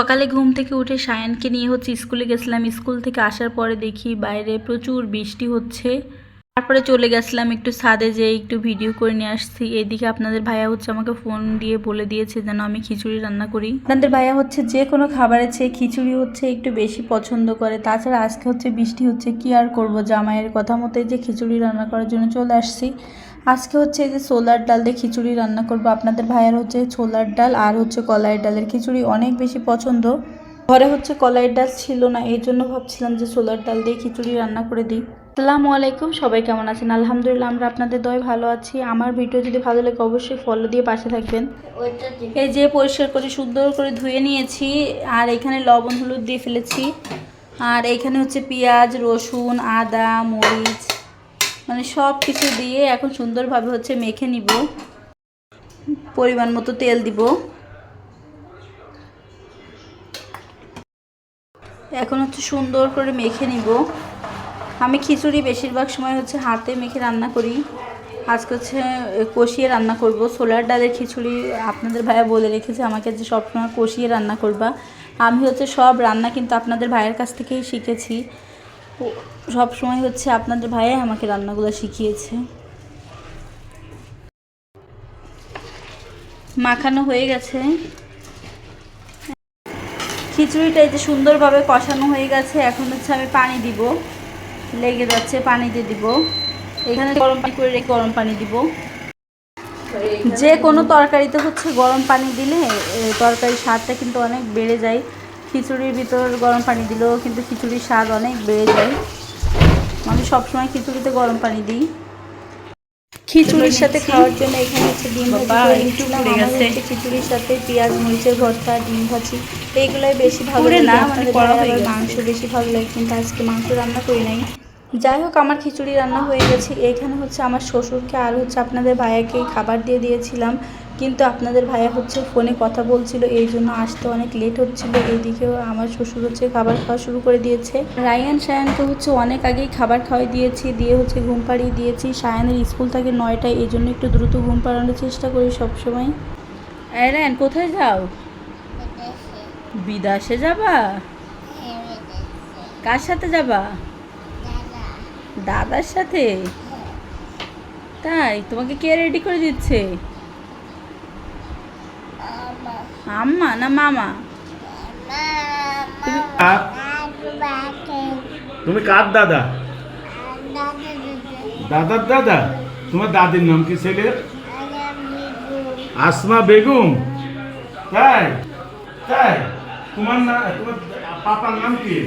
সকালে ঘুম থেকে উঠে সায়ানকে নিয়ে স্কুলে গেছিলাম। স্কুল থেকে আসার পরে দেখি বাইরে প্রচুর বৃষ্টি হচ্ছে। তারপরে চলে গেছিলাম একটু ছাদে, যেয়ে একটু ভিডিও করে নিয়ে আসছি। এদিকে আপনাদের ভাইয়া আমাকে ফোন দিয়ে বলে দিয়েছে যেন আমি খিচুড়ি রান্না করি। আপনাদের ভাইয়া যে কোনো খাবারের চেয়ে খিচুড়ি একটু বেশি পছন্দ করে। তাছাড়া আজকে বৃষ্টি হচ্ছে, কি আর করব, জামাইয়ের কথা মতোই যে খিচুড়ি রান্না করার জন্য চলে আসছি। আজকে এই যে ছোলার ডাল দিয়ে খিচুড়ি রান্না করব। আপনাদের ভাইয়ার ছোলার ডাল আর কলাইয়ের ডালের খিচুড়ি অনেক বেশি পছন্দ। ঘরে কলাইয়ের ডাল ছিল না, এই জন্য ভাবছিলাম যে ছোলার ডাল দিয়ে খিচুড়ি রান্না করে দিই। আসসালামু আলাইকুম, সবাই কেমন আছেন? আলহামদুলিল্লাহ, আমরা আপনাদের দয় ভালো আছি। আমার ভিডিও যদি ভালো লাগে অবশ্যই ফলো দিয়ে পাশে থাকবেন। এই যে পরিষ্কার করে সুন্দর করে ধুয়ে নিয়েছি, আর এখানে লবণ হলুদ দিয়ে ফেলেছি। আর এইখানে পেঁয়াজ, রসুন, আদা, মরিচ, মানে সব কিছু দিয়ে এখন সুন্দরভাবে মেখে নিব। পরিমাণ মতো তেল দিব। এখন সুন্দর করে মেখে নিব। আমি খিচুড়ি বেশিরভাগ সময় হাতে মেখে রান্না করি। আজকে কষিয়ে রান্না করব। ছোলার ডালের খিচুড়ি আপনাদের ভাইয়া বলে রেখেছে আমাকে যে সবসময় কষিয়ে রান্না করবা। আমি সব রান্না কিন্তু আপনাদের ভাইয়ের কাছ থেকেই শিখেছি। সব সময় আপনাদের ভাইয়া আমাকে রান্নাগুলো শিখিয়েছে। মাখানো হয়ে গেছে। খিচুড়িটা এই যে সুন্দরভাবে কষানো হয়ে গেছে। এখন আমি পানি দিব, লেগে যাচ্ছে, পানি দিয়ে দিব। এখানে গরম পানি করে রেখে গরম পানি দিব। যে কোনো তরকারিতে গরম পানি দিলে তরকারির স্বাদটা কিন্তু অনেক বেড়ে যায়। খিচুড়ির ভিতর গরম পানি দিলেও কিন্তু খিচুড়ির স্বাদ অনেক বেড়ে যায়। আমি সবসময় খিচুড়িতে গরম পানি দিই। খিচুড়ির সাথে খাওয়ার জন্য এখানে ডিম ভাজি করে খিচুড়ির সাথে পেঁয়াজ মরিচের ভর্তা, ডিম ভাজি এইগুলোই বেশি ভালো লাগে। মাংস বেশি ভালো লাগে, কিন্তু আজকে মাংস রান্না করি নাই। যাই হোক, আমার খিচুড়ি রান্না হয়ে গেছে। এখানে আমার শ্বশুরকে আর আপনাদের ভাইয়াকে খাবার দিয়ে দিয়েছিলাম, কিন্তু আপনাদের ভাইয়া ফোনে কথা বলছিল, এই জন্য আসতে অনেক লেট হচ্ছিল। এইদিকেও আমার শ্বশুর খাবার খাওয়া শুরু করে দিয়েছে। রায়ান সায়ানকে অনেক আগেই খাবার খাওয়াই দিয়েছি, দিয়ে ঘুম পাড়িয়ে দিয়েছি। সায়ানের স্কুল থাকে 9টায়, এই জন্য একটু দ্রুত ঘুম পাড়ানোর চেষ্টা করি সবসময়। রায়ান, কোথায় যাও? বিদেশে যাবা? কার সাথে যাবা? দাদার সাথে? তাই? তোমাকে কে রেডি করে দিচ্ছে? আম্মা না মামা? তুমি কার দাদা? দাদার দাদা? তোমার দাদির নাম কি ছেলের? আসমা বেগম। তাই তাই? তোমার পাপার নাম কি?